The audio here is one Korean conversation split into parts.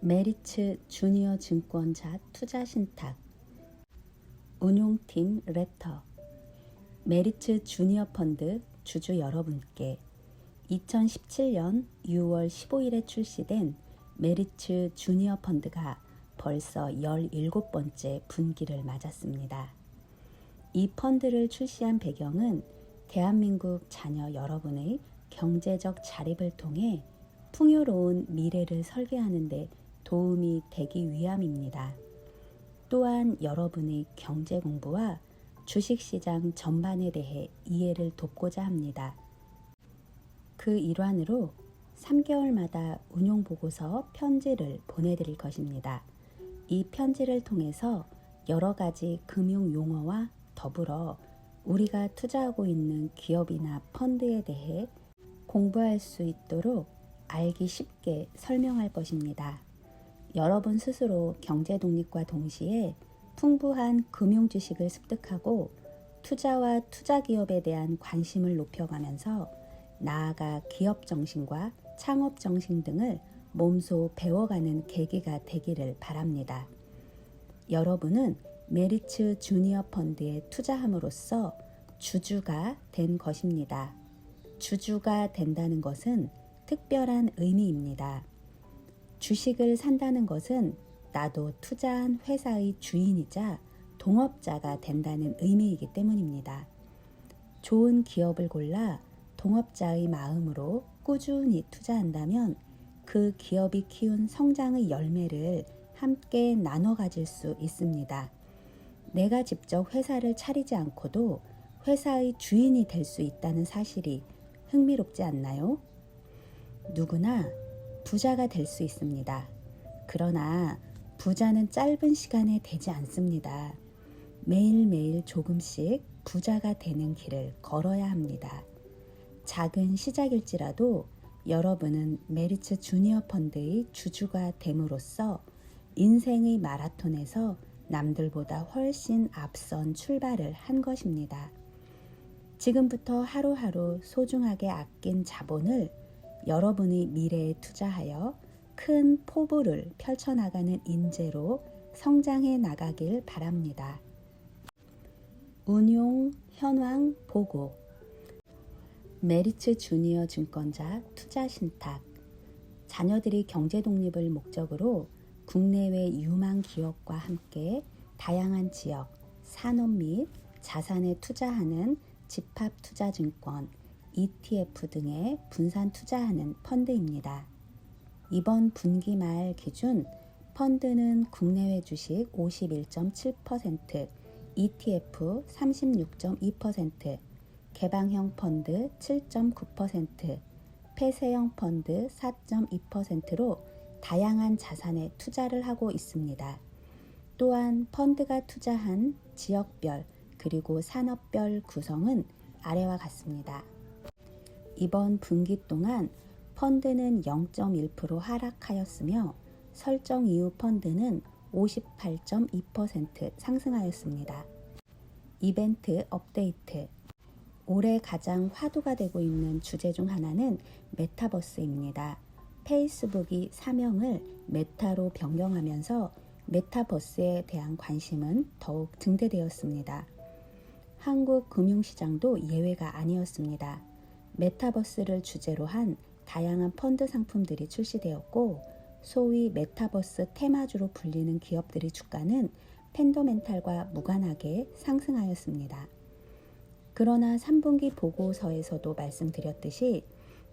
메리츠 주니어 증권자 투자 신탁 운용팀 레터. 메리츠 주니어 펀드 주주 여러분께 2017년 6월 15일에 출시된 메리츠 주니어 펀드가 벌써 17번째 분기를 맞았습니다. 이 펀드를 출시한 배경은 대한민국 자녀 여러분의 경제적 자립을 통해 풍요로운 미래를 설계하는 데 도움이 되기 위함입니다. 또한 여러분의 경제 공부와 주식시장 전반에 대해 이해를 돕고자 합니다. 그 일환으로 3개월마다 운용보고서 편지를 보내드릴 것입니다. 이 편지를 통해서 여러 가지 금융 용어와 더불어 우리가 투자하고 있는 기업이나 펀드에 대해 공부할 수 있도록 알기 쉽게 설명할 것입니다. 여러분 스스로 경제 독립과 동시에 풍부한 금융 지식을 습득하고 투자와 투자 기업에 대한 관심을 높여가면서 나아가 기업 정신과 창업 정신 등을 몸소 배워가는 계기가 되기를 바랍니다. 여러분은 메리츠 주니어 펀드에 투자함으로써 주주가 된 것입니다. 주주가 된다는 것은 특별한 의미입니다. 주식을 산다는 것은 나도 투자한 회사의 주인이자 동업자가 된다는 의미이기 때문입니다. 좋은 기업을 골라 동업자의 마음으로 꾸준히 투자한다면 그 기업이 키운 성장의 열매를 함께 나눠 가질 수 있습니다. 내가 직접 회사를 차리지 않고도 회사의 주인이 될 수 있다는 사실이 흥미롭지 않나요? 누구나 부자가 될 수 있습니다. 그러나 부자는 짧은 시간에 되지 않습니다. 매일매일 조금씩 부자가 되는 길을 걸어야 합니다. 작은 시작일지라도 여러분은 메리츠 주니어 펀드의 주주가 됨으로써 인생의 마라톤에서 남들보다 훨씬 앞선 출발을 한 것입니다. 지금부터 하루하루 소중하게 아낀 자본을 여러분의 미래에 투자하여 큰 포부를 펼쳐나가는 인재로 성장해 나가길 바랍니다. 운용 현황 보고. 메리츠 주니어 증권자 투자 신탁. 자녀들이 경제 독립을 목적으로 국내외 유망 기업과 함께 다양한 지역, 산업 및 자산에 투자하는 집합투자증권, ETF 등에 분산 투자하는 펀드입니다. 이번 분기 말 기준 펀드는 국내외 주식 51.7%, ETF 36.2%, 개방형 펀드 7.9%, 폐쇄형 펀드 4.2%로 다양한 자산에 투자를 하고 있습니다. 또한 펀드가 투자한 지역별 그리고 산업별 구성은 아래와 같습니다. 이번 분기 동안 펀드는 0.1% 하락하였으며 설정 이후 펀드는 58.2% 상승하였습니다. 이벤트 업데이트. 올해 가장 화두가 되고 있는 주제 중 하나는 메타버스입니다. 페이스북이 사명을 메타로 변경하면서 메타버스에 대한 관심은 더욱 증대되었습니다. 한국 금융시장도 예외가 아니었습니다. 메타버스를 주제로 한 다양한 펀드 상품들이 출시되었고 소위 메타버스 테마주로 불리는 기업들의 주가는 펀더멘탈과 무관하게 상승하였습니다. 그러나 3분기 보고서에서도 말씀드렸듯이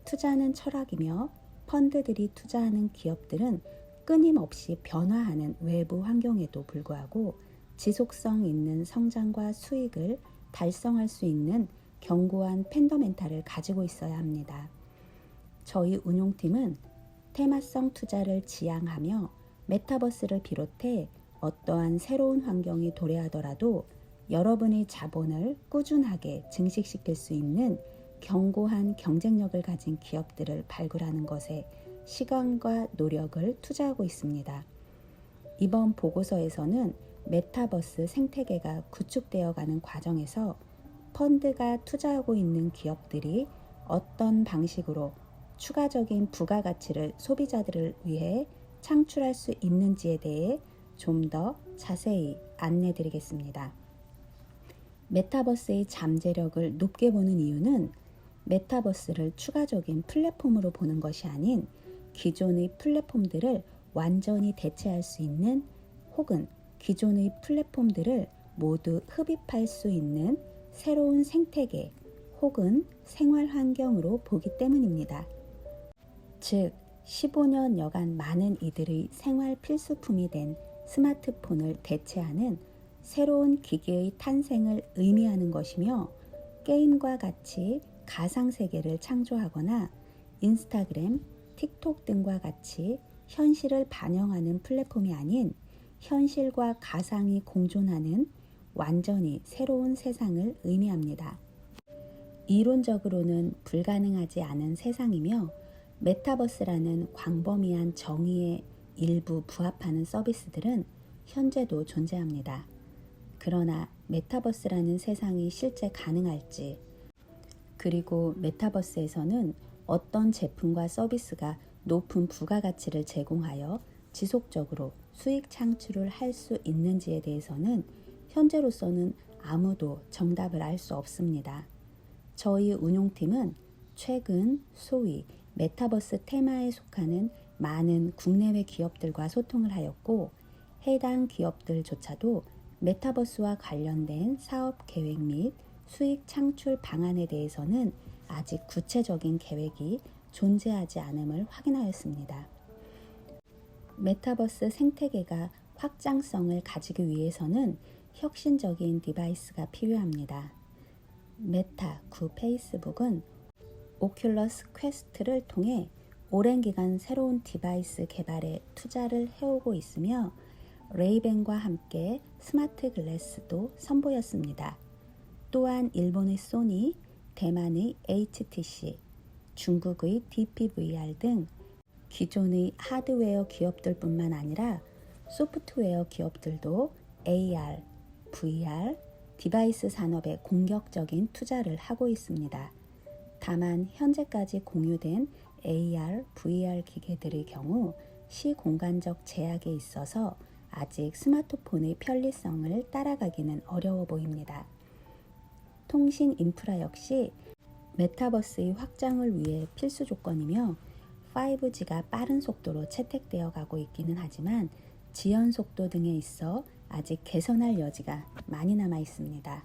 투자는 철학이며 펀드들이 투자하는 기업들은 끊임없이 변화하는 외부 환경에도 불구하고 지속성 있는 성장과 수익을 달성할 수 있는 견고한 펀더멘탈을 가지고 있어야 합니다. 저희 운용팀은 테마성 투자를 지향하며 메타버스를 비롯해 어떠한 새로운 환경이 도래하더라도 여러분의 자본을 꾸준하게 증식시킬 수 있는 견고한 경쟁력을 가진 기업들을 발굴하는 것에 시간과 노력을 투자하고 있습니다. 이번 보고서에서는 메타버스 생태계가 구축되어 가는 과정에서 펀드가 투자하고 있는 기업들이 어떤 방식으로 추가적인 부가가치를 소비자들을 위해 창출할 수 있는지에 대해 좀 더 자세히 안내 드리겠습니다. 메타버스의 잠재력을 높게 보는 이유는 메타버스를 추가적인 플랫폼으로 보는 것이 아닌 기존의 플랫폼들을 완전히 대체할 수 있는 혹은 기존의 플랫폼들을 모두 흡입할 수 있는 새로운 생태계 혹은 생활 환경으로 보기 때문입니다. 즉, 15년여간 많은 이들의 생활 필수품이 된 스마트폰을 대체하는 새로운 기계의 탄생을 의미하는 것이며, 게임과 같이 가상세계를 창조하거나 인스타그램, 틱톡 등과 같이 현실을 반영하는 플랫폼이 아닌 현실과 가상이 공존하는 완전히 새로운 세상을 의미합니다. 이론적으로는 불가능하지 않은 세상이며 메타버스라는 광범위한 정의에 일부 부합하는 서비스들은 현재도 존재합니다. 그러나 메타버스라는 세상이 실제 가능할지, 그리고 메타버스에서는 어떤 제품과 서비스가 높은 부가가치를 제공하여 지속적으로 수익 창출을 할 수 있는지에 대해서는 현재로서는 아무도 정답을 알 수 없습니다. 저희 운용팀은 최근 소위 메타버스 테마에 속하는 많은 국내외 기업들과 소통을 하였고, 해당 기업들조차도 메타버스와 관련된 사업 계획 및 수익 창출 방안에 대해서는 아직 구체적인 계획이 존재하지 않음을 확인하였습니다. 메타버스 생태계가 확장성을 가지기 위해서는 혁신적인 디바이스가 필요합니다. 메타, 구 페이스북은 오큘러스 퀘스트를 통해 오랜 기간 새로운 디바이스 개발에 투자를 해오고 있으며, 레이벤과 함께 스마트 글래스도 선보였습니다. 또한 일본의 소니, 대만의 HTC, 중국의 DPVR 등 기존의 하드웨어 기업들뿐만 아니라 소프트웨어 기업들도 AR, VR, 디바이스 산업에 공격적인 투자를 하고 있습니다. 다만 현재까지 공유된 AR, VR 기계들의 경우 시공간적 제약에 있어서 아직 스마트폰의 편리성을 따라가기는 어려워 보입니다. 통신 인프라 역시 메타버스의 확장을 위해 필수 조건이며 5G가 빠른 속도로 채택되어 가고 있기는 하지만 지연 속도 등에 있어 아직 개선할 여지가 많이 남아 있습니다.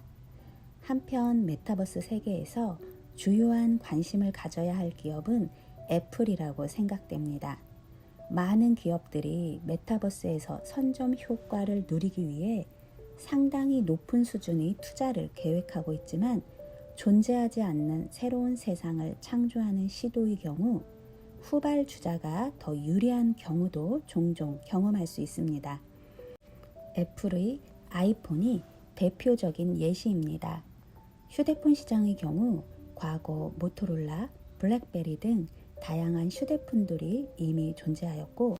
한편 메타버스 세계에서 주요한 관심을 가져야 할 기업은 애플이라고 생각됩니다. 많은 기업들이 메타버스에서 선점 효과를 누리기 위해 상당히 높은 수준의 투자를 계획하고 있지만, 존재하지 않는 새로운 세상을 창조하는 시도의 경우 후발주자가 더 유리한 경우도 종종 경험할 수 있습니다. 애플의 아이폰이 대표적인 예시입니다. 휴대폰 시장의 경우 과거 모토로라, 블랙베리 등 다양한 휴대폰들이 이미 존재하였고,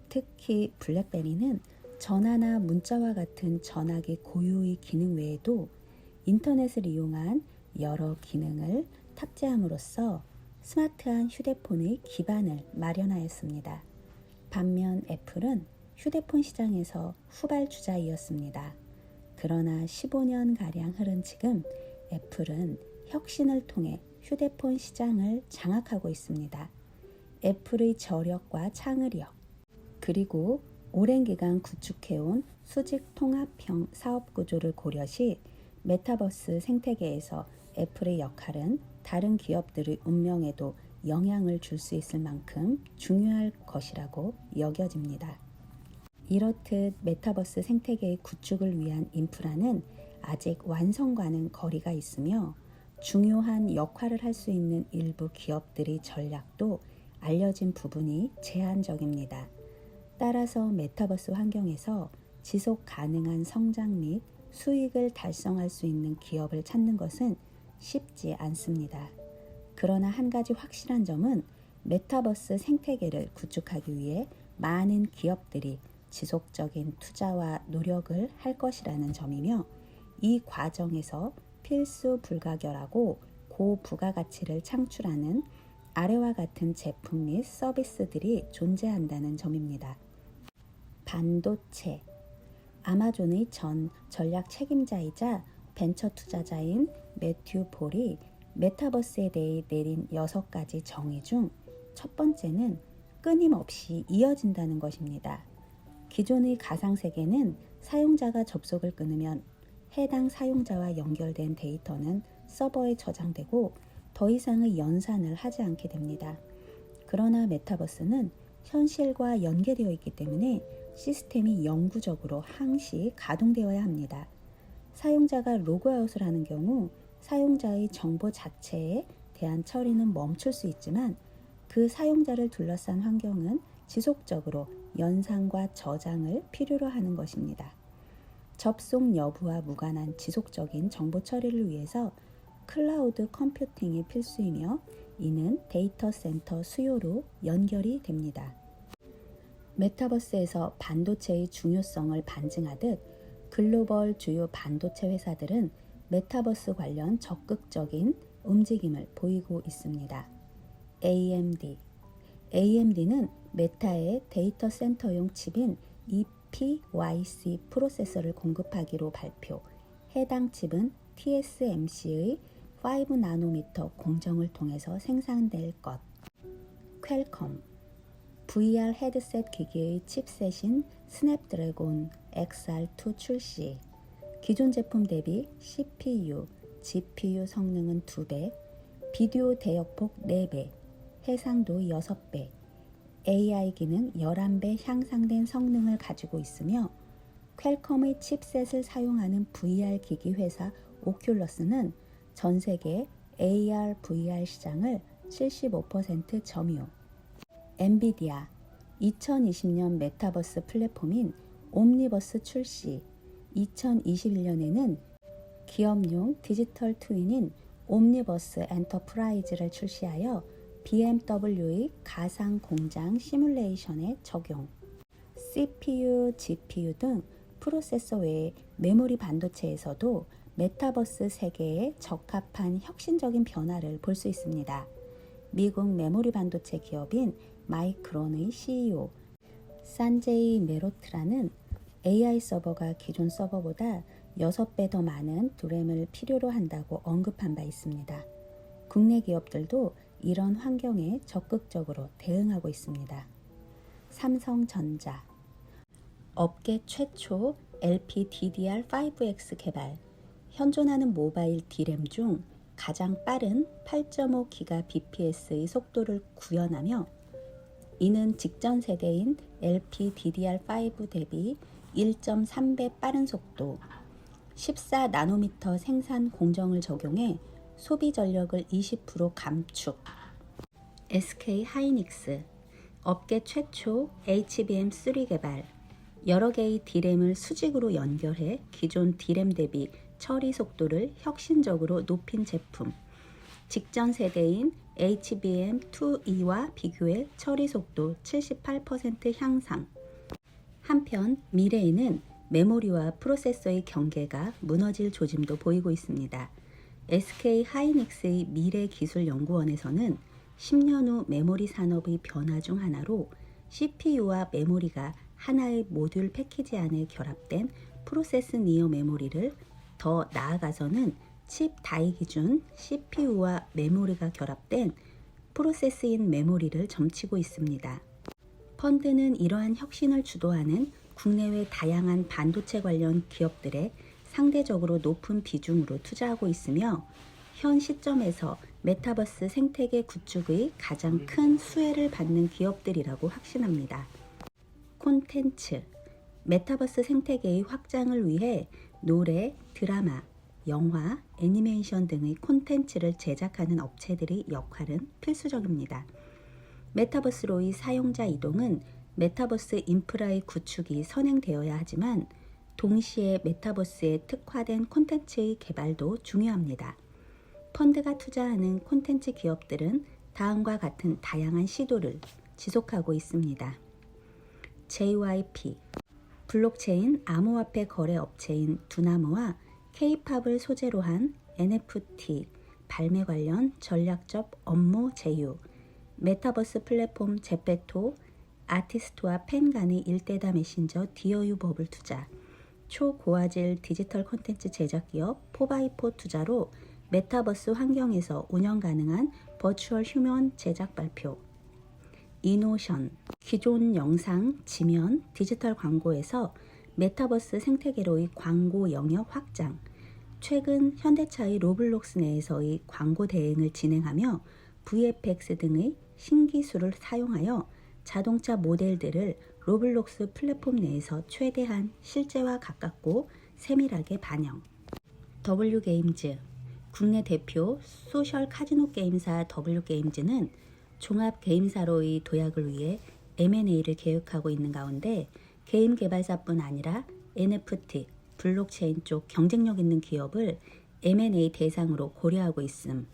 특히 블랙베리는 전화나 문자와 같은 전화기 고유의 기능 외에도 인터넷을 이용한 여러 기능을 탑재함으로써 스마트한 휴대폰의 기반을 마련하였습니다. 반면 애플은 휴대폰 시장에서 후발주자이었습니다. 그러나 15년가량 흐른 지금 애플은 혁신을 통해 휴대폰 시장을 장악하고 있습니다. 애플의 저력과 창의력, 그리고 오랜 기간 구축해온 수직 통합형 사업 구조를 고려시 메타버스 생태계에서 애플의 역할은 다른 기업들의 운명에도 영향을 줄 수 있을 만큼 중요할 것이라고 여겨집니다. 이렇듯 메타버스 생태계의 구축을 위한 인프라는 아직 완성과는 거리가 있으며, 중요한 역할을 할 수 있는 일부 기업들의 전략도 알려진 부분이 제한적입니다. 따라서 메타버스 환경에서 지속 가능한 성장 및 수익을 달성할 수 있는 기업을 찾는 것은 쉽지 않습니다. 그러나 한 가지 확실한 점은 메타버스 생태계를 구축하기 위해 많은 기업들이 지속적인 투자와 노력을 할 것이라는 점이며, 이 과정에서 필수 불가결하고 고부가가치를 창출하는 아래와 같은 제품 및 서비스들이 존재한다는 점입니다. 반도체. 아마존의 전 전략 책임자이자 벤처 투자자인 매튜 볼이 메타버스에 대해 내린 6가지 정의 중 첫 번째는 끊임없이 이어진다는 것입니다. 기존의 가상세계는 사용자가 접속을 끊으면 해당 사용자와 연결된 데이터는 서버에 저장되고 더 이상의 연산을 하지 않게 됩니다. 그러나 메타버스는 현실과 연계되어 있기 때문에 시스템이 영구적으로 항시 가동되어야 합니다. 사용자가 로그아웃을 하는 경우 사용자의 정보 자체에 대한 처리는 멈출 수 있지만 그 사용자를 둘러싼 환경은 지속적으로 연산과 저장을 필요로 하는 것입니다. 접속 여부와 무관한 지속적인 정보 처리를 위해서 클라우드 컴퓨팅이 필수이며 이는 데이터 센터 수요로 연결이 됩니다. 메타버스에서 반도체의 중요성을 반증하듯 글로벌 주요 반도체 회사들은 메타버스 관련 적극적인 움직임을 보이고 있습니다. AMD는 메타의 데이터 센터용 칩인 EPYC 프로세서를 공급하기로 발표. 해당 칩은 TSMC의 5나노미터 공정을 통해서 생산될 것. 퀄컴. VR 헤드셋 기기의 칩셋인 스냅드래곤 XR2 출시. 기존 제품 대비 CPU, GPU 성능은 2배, 비디오 대역폭 4배, 해상도 6배, AI 기능 11배 향상된 성능을 가지고 있으며 퀄컴의 칩셋을 사용하는 VR 기기 회사 오큘러스는 전 세계 AR, VR 시장을 75% 점유. 엔비디아. 2020년 메타버스 플랫폼인 옴니버스 출시. 2021년에는 기업용 디지털 트윈인 옴니버스 엔터프라이즈를 출시하여 BMW의 가상 공장 시뮬레이션에 적용. CPU, GPU 등 프로세서 외에 메모리 반도체에서도 메타버스 세계에 적합한 혁신적인 변화를 볼 수 있습니다. 미국 메모리 반도체 기업인 마이크론의 CEO 산제이 메로트라는 AI 서버가 기존 서버보다 6배 더 많은 DRAM을 필요로 한다고 언급한 바 있습니다. 국내 기업들도 이런 환경에 적극적으로 대응하고 있습니다. 삼성전자. 업계 최초 LPDDR5X 개발. 현존하는 모바일 D램 중 가장 빠른 8.5GBps의 속도를 구현하며 이는 직전 세대인 LPDDR5 대비 1.3배 빠른 속도, 14나노미터 생산 공정을 적용해 소비 전력을 20% 감축. SK 하이닉스. 업계 최초 HBM3 개발. 여러 개의 D램을 수직으로 연결해 기존 D램 대비 처리 속도를 혁신적으로 높인 제품. 직전 세대인 HBM2E와 비교해 처리 속도 78% 향상. 한편 미래에는 메모리와 프로세서의 경계가 무너질 조짐도 보이고 있습니다. SK하이닉스의 미래기술연구원에서는 10년 후 메모리 산업의 변화 중 하나로 CPU와 메모리가 하나의 모듈 패키지 안에 결합된 프로세스 니어 메모리를, 더 나아가서는 칩 다이 기준 CPU와 메모리가 결합된 프로세스인 메모리를 점치고 있습니다. 펀드는 이러한 혁신을 주도하는 국내외 다양한 반도체 관련 기업들에 상대적으로 높은 비중으로 투자하고 있으며 현 시점에서 메타버스 생태계 구축의 가장 큰 수혜를 받는 기업들이라고 확신합니다. 콘텐츠. 메타버스 생태계의 확장을 위해 노래, 드라마, 영화, 애니메이션 등의 콘텐츠를 제작하는 업체들의 역할은 필수적입니다. 메타버스로의 사용자 이동은 메타버스 인프라의 구축이 선행되어야 하지만 동시에 메타버스에 특화된 콘텐츠의 개발도 중요합니다. 펀드가 투자하는 콘텐츠 기업들은 다음과 같은 다양한 시도를 지속하고 있습니다. JYP. 블록체인 암호화폐 거래 업체인 두나무와 K-팝을 소재로 한 NFT 발매 관련 전략적 업무 제휴. 메타버스 플랫폼 제페토, 아티스트와 팬 간의 일대다 메신저 디어유법을 투자, 초고화질 디지털 콘텐츠 제작 기업 4x4 투자로 메타버스 환경에서 운영 가능한 버추얼 휴먼 제작 발표. 이노션, 기존 영상, 지면, 디지털 광고에서 메타버스 생태계로의 광고 영역 확장. 최근 현대차의 로블록스 내에서의 광고 대행을 진행하며 VFX 등의 신기술을 사용하여 자동차 모델들을 로블록스 플랫폼 내에서 최대한 실제와 가깝고 세밀하게 반영. W게임즈, 국내 대표 소셜 카지노 게임사 W게임즈는 종합 게임사로의 도약을 위해 M&A를 계획하고 있는 가운데 게임 개발사뿐 아니라 NFT, 블록체인 쪽 경쟁력 있는 기업을 M&A 대상으로 고려하고 있음.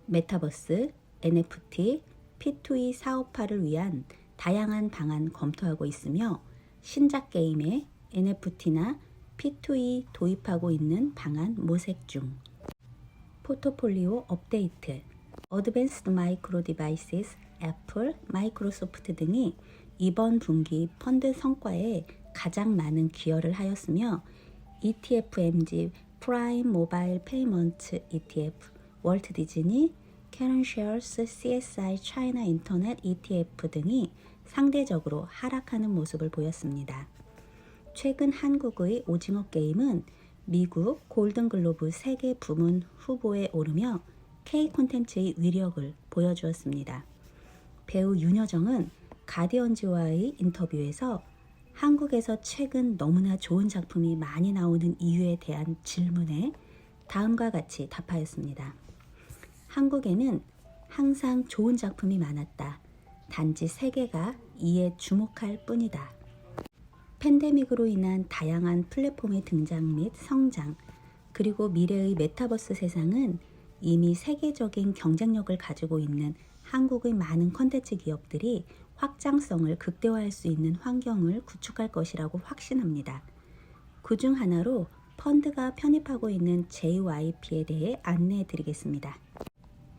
메타버스, NFT, P2E 사업화를 위한 다양한 방안 검토하고 있으며 신작 게임에 NFT나 P2E 도입하고 있는 방안 모색 중. 포트폴리오 업데이트. 어드밴스드 마이크로 디바이시스, 애플, 마이크로소프트 등이 이번 분기 펀드 성과에 가장 많은 기여를 하였으며 ETFMG 프라임 모바일 페이먼트 ETF, 월트 디즈니, 캐런쉐어스 CSI 차이나 인터넷 ETF 등이 상대적으로 하락하는 모습을 보였습니다. 최근 한국의 오징어 게임은 미국 골든글로브 세계 부문 후보에 오르며 K 콘텐츠의 위력을 보여주었습니다. 배우 윤여정은 가디언즈와의 인터뷰에서 한국에서 최근 너무나 좋은 작품이 많이 나오는 이유에 대한 질문에 다음과 같이 답하였습니다. 한국에는 항상 좋은 작품이 많았다. 단지 세계가 이에 주목할 뿐이다. 팬데믹으로 인한 다양한 플랫폼의 등장 및 성장, 그리고 미래의 메타버스 세상은 이미 세계적인 경쟁력을 가지고 있는 한국의 많은 콘텐츠 기업들이 확장성을 극대화할 수 있는 환경을 구축할 것이라고 확신합니다. 그중 하나로 펀드가 편입하고 있는 JYP에 대해 안내해 드리겠습니다.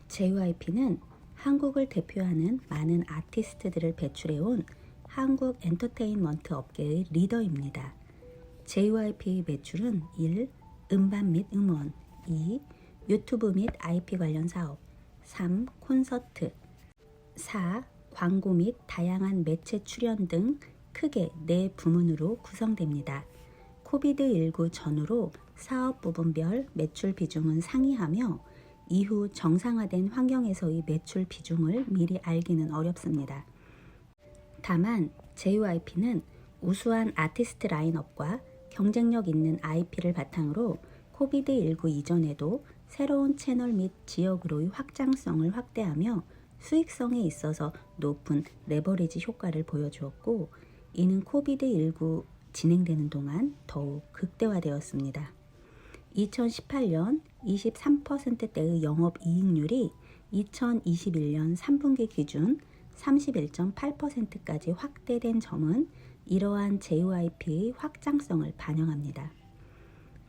JYP는 한국을 대표하는 많은 아티스트들을 배출해온 한국 엔터테인먼트 업계의 리더입니다. JYP의 매출은 1. 음반 및 음원 2. 유튜브 및 IP 관련 사업 3. 콘서트 4. 광고 및 다양한 매체 출연 등 크게 4부문으로 구성됩니다. 코비드19 전후로 사업 부분별 매출 비중은 상이하며 이후 정상화된 환경에서의 매출 비중을 미리 알기는 어렵습니다. 다만 JYP는 우수한 아티스트 라인업과 경쟁력 있는 IP를 바탕으로 코비드19 이전에도 새로운 채널 및 지역으로의 확장성을 확대하며 수익성에 있어서 높은 레버리지 효과를 보여주었고 이는 코비드19 진행되는 동안 더욱 극대화되었습니다. 2018년 23%대의 영업이익률이 2021년 3분기 기준 31.8%까지 확대된 점은 이러한 JYP의 확장성을 반영합니다.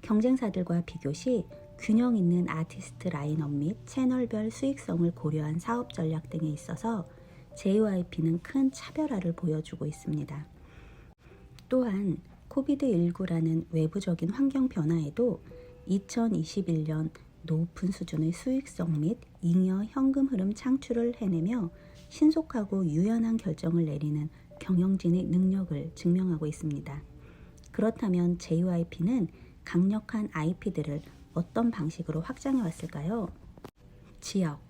경쟁사들과 비교 시 균형 있는 아티스트 라인업 및 채널별 수익성을 고려한 사업 전략 등에 있어서 JYP는 큰 차별화를 보여주고 있습니다. 또한 코비드19라는 외부적인 환경 변화에도 2021년 높은 수준의 수익성 및 잉여 현금 흐름 창출을 해내며 신속하고 유연한 결정을 내리는 경영진의 능력을 증명하고 있습니다. 그렇다면 JYP는 강력한 IP들을 어떤 방식으로 확장해 왔을까요? 지역,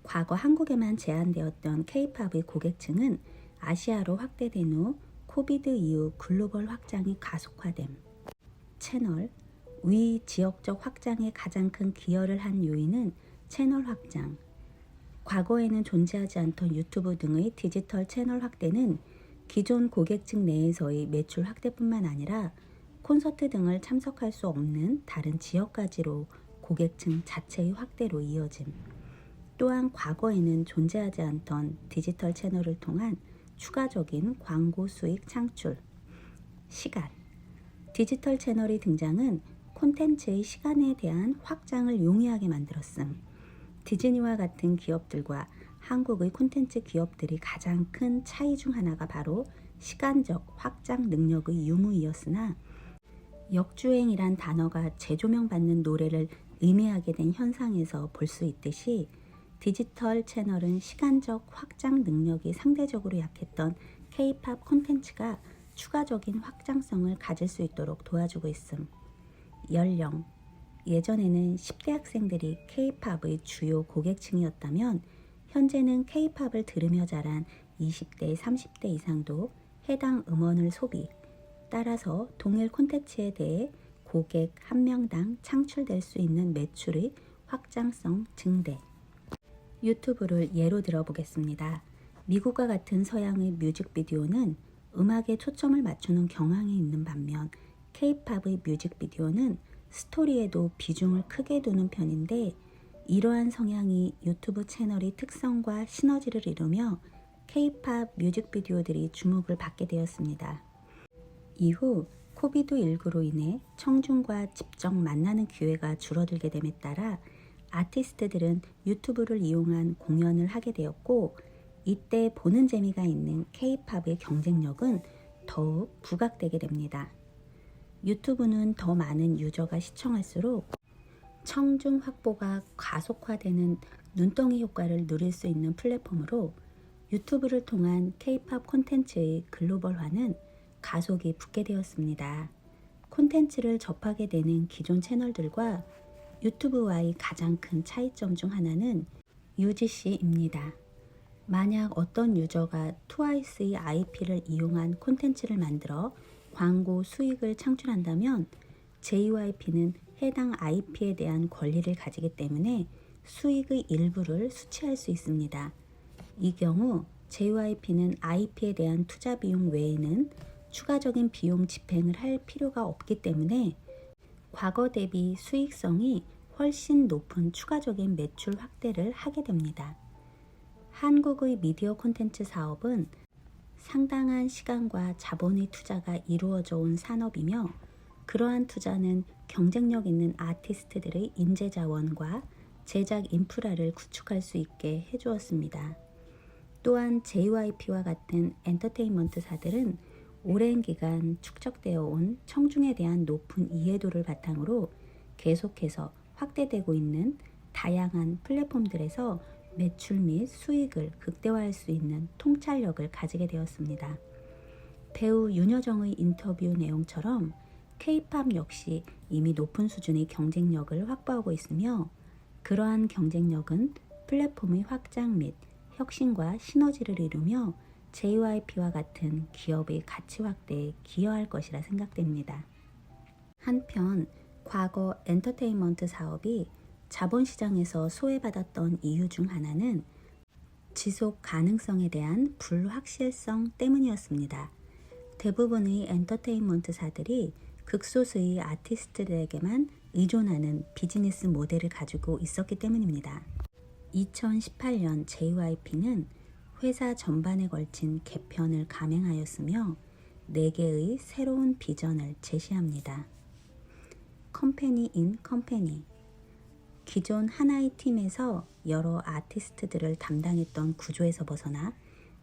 과거 한국에만 제한되었던 K-팝의 고객층은 아시아로 확대된 후 코비드 이후 글로벌 확장이 가속화됨. 채널, 위 지역적 확장에 가장 큰 기여를 한 요인은 채널 확장. 과거에는 존재하지 않던 유튜브 등의 디지털 채널 확대는 기존 고객층 내에서의 매출 확대뿐만 아니라 콘서트 등을 참석할 수 없는 다른 지역까지로 고객층 자체의 확대로 이어짐. 또한 과거에는 존재하지 않던 디지털 채널을 통한 추가적인 광고 수익 창출. 시간. 디지털 채널의 등장은 콘텐츠의 시간에 대한 확장을 용이하게 만들었음. 디즈니와 같은 기업들과 한국의 콘텐츠 기업들이 가장 큰 차이 중 하나가 바로 시간적 확장 능력의 유무이었으나 역주행이란 단어가 재조명받는 노래를 의미하게 된 현상에서 볼 수 있듯이 디지털 채널은 시간적 확장 능력이 상대적으로 약했던 K-팝 콘텐츠가 추가적인 확장성을 가질 수 있도록 도와주고 있음. 연령. 예전에는 10대 학생들이 K-팝의 주요 고객층이었다면 현재는 K-팝을 들으며 자란 20대, 30대 이상도 해당 음원을 소비, 따라서 동일 콘텐츠에 대해 고객 한 명당 창출될 수 있는 매출의 확장성 증대. 유튜브를 예로 들어보겠습니다. 미국과 같은 서양의 뮤직비디오는 음악에 초점을 맞추는 경향이 있는 반면 K-팝의 뮤직비디오는 스토리에도 비중을 크게 두는 편인데 이러한 성향이 유튜브 채널의 특성과 시너지를 이루며 K-팝 뮤직비디오들이 주목을 받게 되었습니다. 이후 코비드19로 인해 청중과 직접 만나는 기회가 줄어들게 됨에 따라 아티스트들은 유튜브를 이용한 공연을 하게 되었고 이때 보는 재미가 있는 K-팝의 경쟁력은 더욱 부각되게 됩니다. 유튜브는 더 많은 유저가 시청할수록 청중 확보가 가속화되는 눈덩이 효과를 누릴 수 있는 플랫폼으로 유튜브를 통한 K-팝 콘텐츠의 글로벌화는 가속이 붙게 되었습니다. 콘텐츠를 접하게 되는 기존 채널들과 유튜브와의 가장 큰 차이점 중 하나는 UGC입니다. 만약 어떤 유저가 트와이스의 IP를 이용한 콘텐츠를 만들어 광고 수익을 창출한다면 JYP는 해당 IP에 대한 권리를 가지기 때문에 수익의 일부를 수취할 수 있습니다. 이 경우 JYP는 IP에 대한 투자 비용 외에는 추가적인 비용 집행을 할 필요가 없기 때문에 과거 대비 수익성이 훨씬 높은 추가적인 매출 확대를 하게 됩니다. 한국의 미디어 콘텐츠 사업은 상당한 시간과 자본의 투자가 이루어져 온 산업이며 그러한 투자는 경쟁력 있는 아티스트들의 인재 자원과 제작 인프라를 구축할 수 있게 해주었습니다. 또한 JYP와 같은 엔터테인먼트사들은 오랜 기간 축적되어 온 청중에 대한 높은 이해도를 바탕으로 계속해서 확대되고 있는 다양한 플랫폼들에서 매출 및 수익을 극대화할 수 있는 통찰력을 가지게 되었습니다. 배우 윤여정의 인터뷰 내용처럼 K-팝 역시 이미 높은 수준의 경쟁력을 확보하고 있으며 그러한 경쟁력은 플랫폼의 확장 및 혁신과 시너지를 이루며 JYP와 같은 기업의 가치 확대에 기여할 것이라 생각됩니다. 한편 과거 엔터테인먼트 사업이 자본시장에서 소외받았던 이유 중 하나는 지속 가능성에 대한 불확실성 때문이었습니다. 대부분의 엔터테인먼트사들이 극소수의 아티스트들에게만 의존하는 비즈니스 모델을 가지고 있었기 때문입니다. 2018년 JYP는 회사 전반에 걸친 개편을 감행하였으며 4개의 새로운 비전을 제시합니다. 컴퍼니 인 컴퍼니. 기존 하나의 팀에서 여러 아티스트들을 담당했던 구조에서 벗어나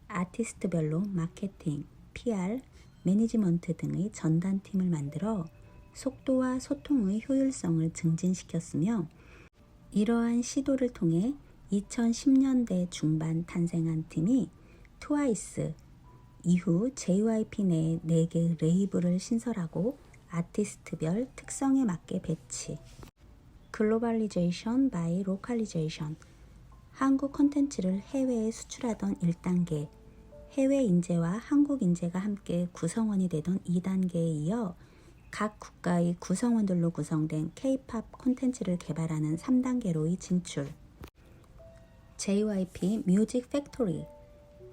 아티스트별로 마케팅, PR, 매니지먼트 등의 전담팀을 만들어 속도와 소통의 효율성을 증진시켰으며 이러한 시도를 통해 2010년대 중반 탄생한 팀이 트와이스, 이후 JYP 내 4개의 레이블을 신설하고 아티스트별 특성에 맞게 배치. 글로벌리제이션 바이 로컬리제이션. 한국 콘텐츠를 해외에 수출하던 1단계, 해외 인재와 한국 인재가 함께 구성원이 되던 2단계에 이어 각 국가의 구성원들로 구성된 K-팝 콘텐츠를 개발하는 3단계로의 진출. JYP 뮤직 팩토리.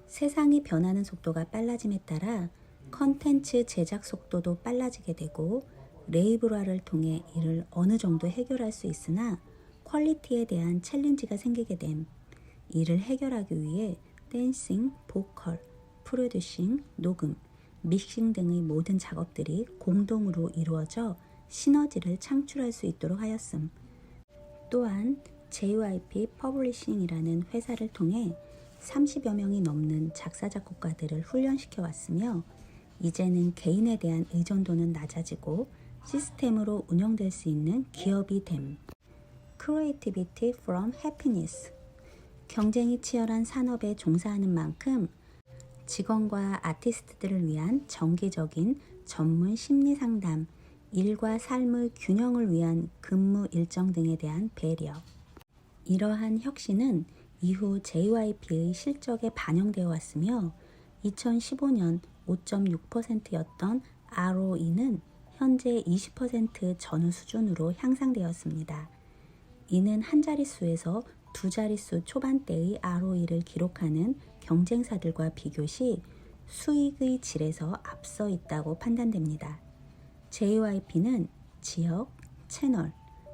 세상이 변하는 속도가 빨라짐에 따라 콘텐츠 제작 속도도 빨라지게 되고 레이블화를 통해 이를 어느 정도 해결할 수 있으나 퀄리티에 대한 챌린지가 생기게 됨. 이를 해결하기 위해 댄싱, 보컬, 프로듀싱, 녹음, 믹싱 등의 모든 작업들이 공동으로 이루어져 시너지를 창출할 수 있도록 하였음. 또한 JYP 퍼블리싱이라는 회사를 통해 30여 명이 넘는 작사 작곡가들을 훈련시켜 왔으며 이제는 개인에 대한 의존도는 낮아지고 시스템으로 운영될 수 있는 기업이 됨. Creativity from Happiness. 경쟁이 치열한 산업에 종사하는 만큼 직원과 아티스트들을 위한 정기적인 전문 심리 상담, 일과 삶의 균형을 위한 근무 일정 등에 대한 배려. 이러한 혁신은 이후 JYP의 실적에 반영되어 왔으며 2015년 5.6%였던 ROE는 현재 20% 전후 수준으로 향상되었습니다. 이는 한 자릿수에서 두 자릿수 초반대의 ROE를 기록하는 경쟁사들과 비교 시 수익의 질에서 앞서 있다고 판단됩니다. JYP는 지역, 채널,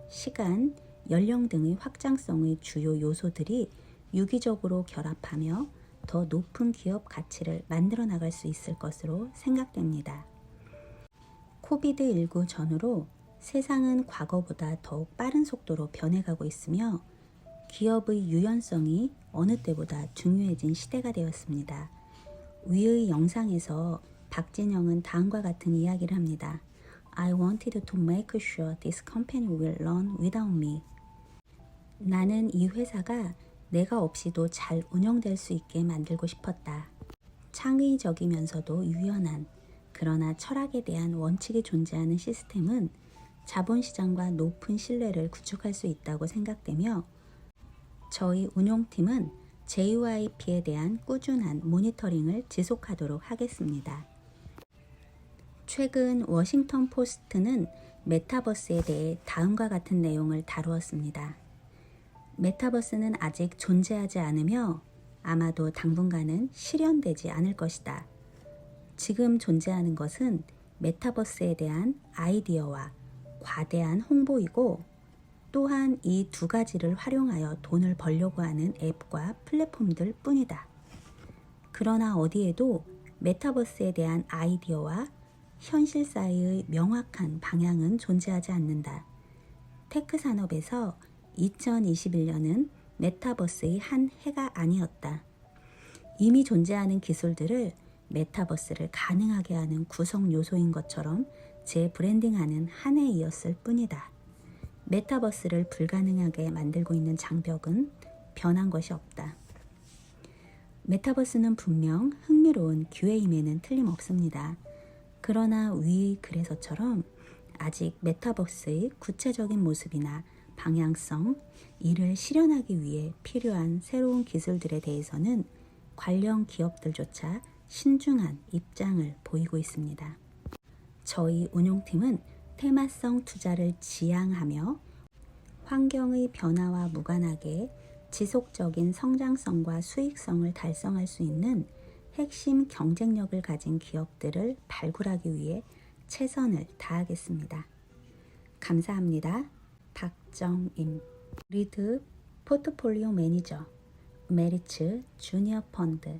시간, 연령 등의 확장성의 주요 요소들이 유기적으로 결합하며 더 높은 기업 가치를 만들어 나갈 수 있을 것으로 생각됩니다. 코비드19 전후로 세상은 과거보다 더욱 빠른 속도로 변해가고 있으며 기업의 유연성이 어느 때보다 중요해진 시대가 되었습니다. 위의 영상에서 박진영은 다음과 같은 이야기를 합니다. I wanted to make sure this company will run without me. 나는 이 회사가 내가 없이도 잘 운영될 수 있게 만들고 싶었다. 창의적이면서도 유연한, 그러나 철학에 대한 원칙이 존재하는 시스템은 자본시장과 높은 신뢰를 구축할 수 있다고 생각되며 저희 운용팀은 JYP에 대한 꾸준한 모니터링을 지속하도록 하겠습니다. 최근 워싱턴 포스트는 메타버스에 대해 다음과 같은 내용을 다루었습니다. 메타버스는 아직 존재하지 않으며 아마도 당분간은 실현되지 않을 것이다. 지금 존재하는 것은 메타버스에 대한 아이디어와 과대한 홍보이고 또한 이 두 가지를 활용하여 돈을 벌려고 하는 앱과 플랫폼들 뿐이다. 그러나 어디에도 메타버스에 대한 아이디어와 현실 사이의 명확한 방향은 존재하지 않는다. 테크 산업에서 2021년은 메타버스의 한 해가 아니었다. 이미 존재하는 기술들을 메타버스를 가능하게 하는 구성 요소인 것처럼 재브랜딩하는 한 해이었을 뿐이다. 메타버스를 불가능하게 만들고 있는 장벽은 변한 것이 없다. 메타버스는 분명 흥미로운 기회임에는 틀림없습니다. 그러나 위의 글에서처럼 아직 메타버스의 구체적인 모습이나 방향성, 이를 실현하기 위해 필요한 새로운 기술들에 대해서는 관련 기업들조차 신중한 입장을 보이고 있습니다. 저희 운용팀은 테마성 투자를 지향하며 환경의 변화와 무관하게 지속적인 성장성과 수익성을 달성할 수 있는 핵심 경쟁력을 가진 기업들을 발굴하기 위해 최선을 다하겠습니다. 감사합니다. 박정임, 리드 포트폴리오 매니저, 메리츠 주니어 펀드.